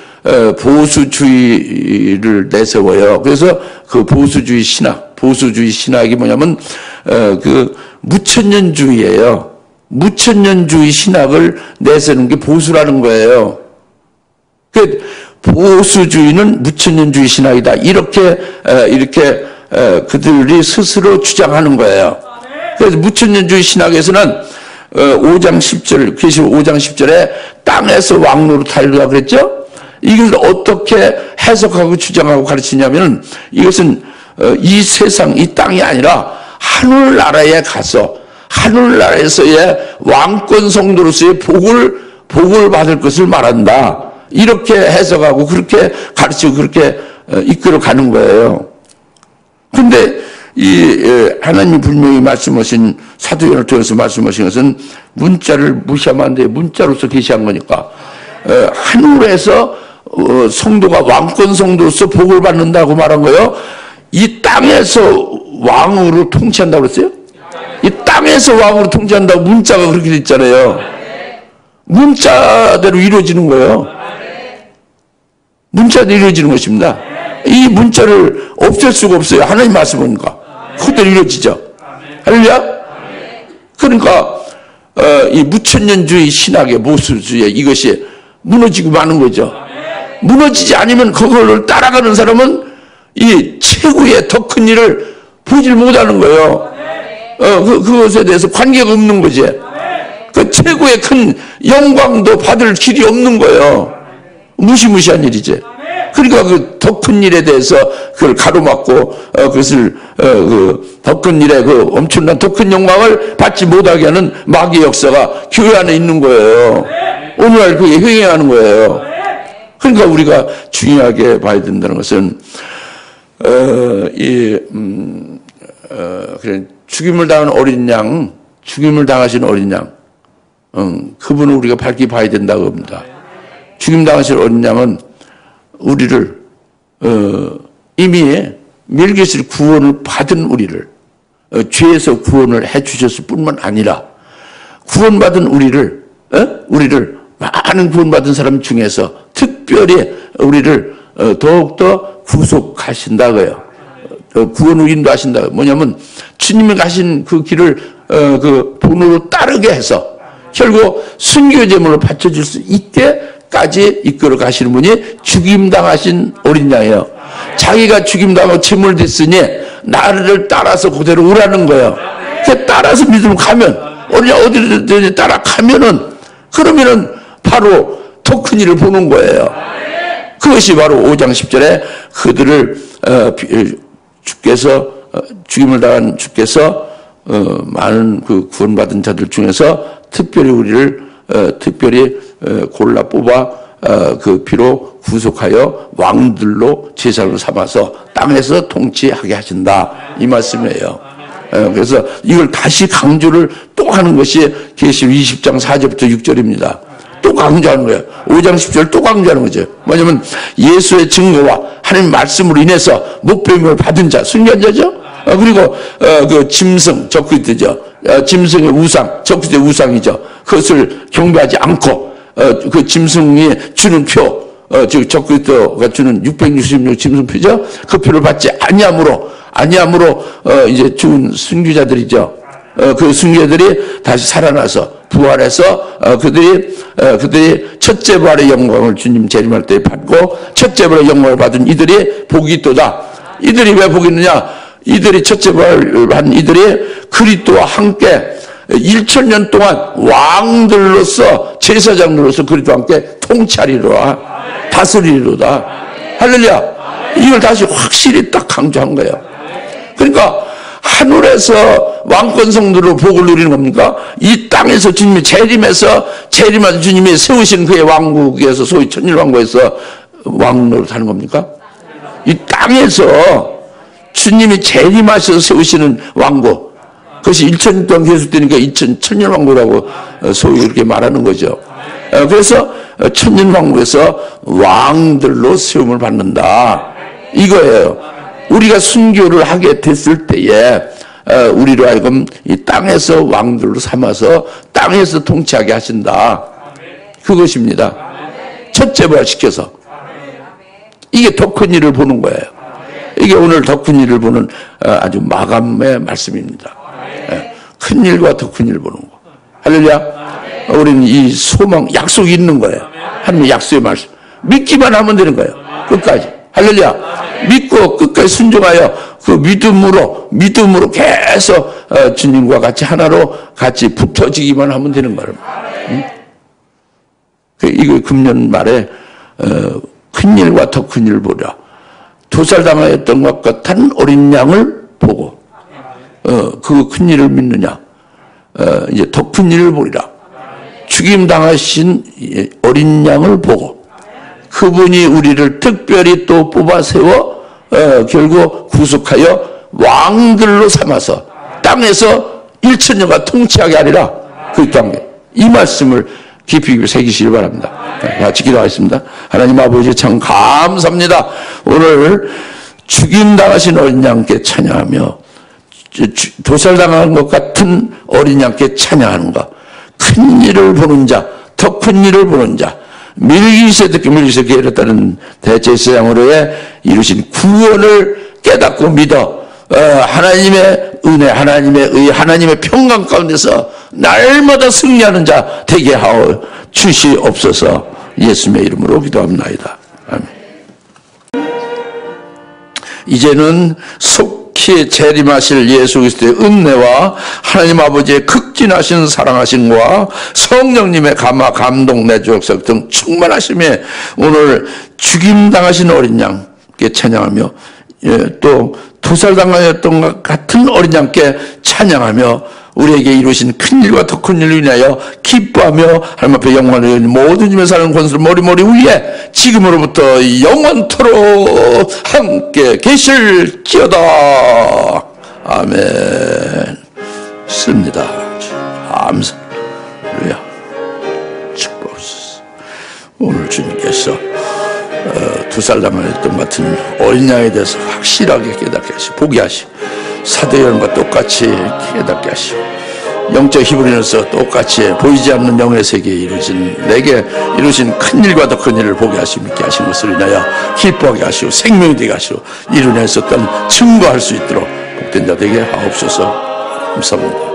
A: 보수주의를 내세워요. 그래서 그 보수주의 신학이 뭐냐면 그 무천년주의예요. 무천년주의 신학을 내세우는 게 보수라는 거예요. 그 보수주의는 무천년주의 신학이다. 이렇게 그들이 스스로 주장하는 거예요. 그래서 무천년주의 신학에서는 5장 10절, 계시록 5장 10절에 땅에서 왕노릇 하리라 그랬죠? 이걸 어떻게 해석하고 주장하고 가르치냐면 이것은 이 세상, 이 땅이 아니라 하늘나라에 가서 하늘나라에서의 왕권 성도로서의 복을 받을 것을 말한다. 이렇게 해석하고 그렇게 가르치고 그렇게 이끌어 가는 거예요. 근데 하나님이 분명히 말씀하신 사도행전을 통해서 말씀하신 것은 문자를 무시하면 안 돼요. 문자로서 계시한 거니까. 하늘에서 성도가 왕권 성도로서 복을 받는다고 말한 거예요. 이 땅에서 왕으로 통치한다고 그랬어요? 이 땅에서 왕으로 통치한다고 문자가 그렇게 됐잖아요. 문자대로 이루어지는 거예요. 문자대로 이루어지는 것입니다. 이 문자를 없앨 수가 없어요. 하나님 말씀이니까. 그대로 이루어지죠. 할렐루야? 그러니까 이 무천년주의 신학의 보수주의 이것이 무너지고 마는 거죠. 무너지지 않으면 그걸 따라가는 사람은 이 최고의 더 큰 일을 보질 못하는 거예요. 그것에 대해서 관계가 없는 거지. 그 최고의 큰 영광도 받을 길이 없는 거예요. 무시무시한 일이지. 그러니까 그 더 큰 일에 대해서 그걸 가로막고 그것을 더 큰 일에 그 엄청난 더 큰 영광을 받지 못하게 하는 마귀의 역사가 교회 안에 있는 거예요. 오늘날 그게 횡행하는 거예요. 그러니까 우리가 중요하게 봐야 된다는 것은 그래 죽임을 당한 어린 양, 죽임을 당하신 어린 양, 그분을 우리가 밝히 봐야 된다고 합니다. 죽임 당하신 어린 양은 우리를 이미 멜기세덱 구원을 받은 우리를 죄에서 구원을 해주셨을 뿐만 아니라 구원받은 우리를 많은 구원받은 사람 중에서 특별히 우리를 더욱더 구속하신다고요. 구원을 인도하신다고요. 뭐냐면 주님이 가신 그 길을 그 본으로 따르게 해서 결국 순교제물로 바쳐줄 수 있게까지 이끌어 가시는 분이 죽임당하신 어린 양이에요. 자기가 죽임당하고 제물됐으니 나를 따라서 그대로 오라는 거예요. 그 따라서 믿으면 가면 어린 양 어디든지 따라가면은 그러면은 바로 더 큰 일을 보는 거예요. 그것이 바로 5장 10절에 그들을 주께서 죽임을 당한 주께서 많은 그 구원받은 자들 중에서 특별히 우리를 특별히 골라 뽑아 그 피로 구속하여 왕들로 제사를 삼아서 땅에서 통치하게 하신다 이 말씀이에요. 그래서 이걸 다시 강조를 또 하는 것이 계시록 20장 4절부터 6절입니다. 또 강조하는 거예요. 5장 10절 또 강조하는 거죠. 뭐냐면 예수의 증거와 하나님 말씀으로 인해서 목배임을 받은 자, 순교한 자죠. 그리고 그 짐승 적그리스도죠. 짐승의 우상, 적그리스도의 우상이죠. 그것을 경배하지 않고 그 짐승이 주는 표, 즉 적그리스도가 주는 666 짐승표죠. 그 표를 받지 아니함으로 이제 죽은 순교자들이죠. 그 순교자들이 다시 살아나서 부활해서 그들이 첫째 부활의 영광을 주님 재림할 때 받고 첫째 부활의 영광을 받은 이들이 복이 있도다. 이들이 왜 복이 있느냐? 이들이 첫째 부활을 한 이들이 그리스도와 함께 1000년 동안 왕들로서 제사장으로서 그리스도와 함께 통치하리로다. 다스리리로다. 할렐루야. 이걸 다시 확실히 딱 강조한 거예요. 그러니까 하늘에서 왕권 성도로 복을 누리는 겁니까? 이 땅에서 주님이 재림한 주님이 세우신 그의 왕국에서 소위 천일왕국에서 왕으로 사는 겁니까? 이 땅에서 주님이 재림하셔서 세우시는 왕국, 그것이 1000년 동안 계속되니까 천년왕국이라고 소위 이렇게 말하는 거죠. 그래서 천년왕국에서 왕들로 세움을 받는다, 이거예요. 우리가 순교를 하게 됐을 때에 우리로 하여금 이 땅에서 왕들로 삼아서 땅에서 통치하게 하신다, 그것입니다. 첫째 부활시켜서. 이게 더 큰 일을 보는 거예요. 이게 오늘 더 큰 일을 보는 아주 마감의 말씀입니다. 큰 일과 더 큰 일을 보는 거. 할렐루야. 우리는 이 소망, 약속이 있는 거예요. 하나님의 약속의 말씀. 믿기만 하면 되는 거예요. 끝까지. 할렐루야. 믿고 끝까지 순종하여 그 믿음으로 계속 주님과 같이 하나로 같이 붙어지기만 하면 되는 거예요. 이거 금년 말에 큰 일과 더 큰 일을 보라. 도살당하였던 것 같은 어린 양을 보고 그 큰 일을 믿느냐? 이제 더 큰 일을 보리라. 죽임 당하신 어린 양을 보고 그분이 우리를 특별히 또 뽑아 세워 결국 구속하여 왕들로 삼아서 땅에서 1000년간 통치하게 하리라. 그 땅에 이 말씀을 깊이 새기시길 바랍니다. 같이 기도하겠습니다. 하나님 아버지 참 감사합니다. 오늘 죽임당하신 어린 양께 찬양하며 도살당한 것 같은 어린 양께 찬양하는 것, 큰 일을 보는 자, 더 큰 일을 보는 자, 멜기세덱 이르렀다는 대제사장으로의 이루신 구원을 깨닫고 믿어 하나님의 은혜, 하나님의 의, 하나님의 평강 가운데서 날마다 승리하는 자 되게 하여 주시옵소서. 예수님의 이름으로 기도합니다. 아멘. 이제는 속히 재림하실 예수 그리스도의 은혜와 하나님 아버지의 극진하신 사랑하심과 성령님의 감화, 감동, 내주 역사 등 충만하심에 오늘 죽임당하신 어린 양께 찬양하며 또 도살당하였던 것 같은 어린 양께 찬양하며 우리에게 이루신 큰 일과 더 큰 일을 위하여 기뻐하며 하나님 앞에 영광을 돌리는 모든 주님의 사는 권수를 머리머리 위에 지금으로부터 영원토록 함께 계실지어다. 아멘. 씁니다. 감사합니다. 축복하소서. 오늘 주님께서 두살당하였던 같은 어린 양에 대해서 확실하게 깨닫게 하시고 보게 하시고 사도연과 똑같이 깨닫게 하시고 영적 히브리어서 똑같이 보이지 않는 영의 세계에 내게 이루신 큰 일과 더 큰 일을 보게 하시고 믿게 하신 것을 인하여 기뻐하게 하시고 생명이 되게 하시고 이룬 했었던 증거할 수 있도록 복된 자 되게 하옵소서. 감사합니다.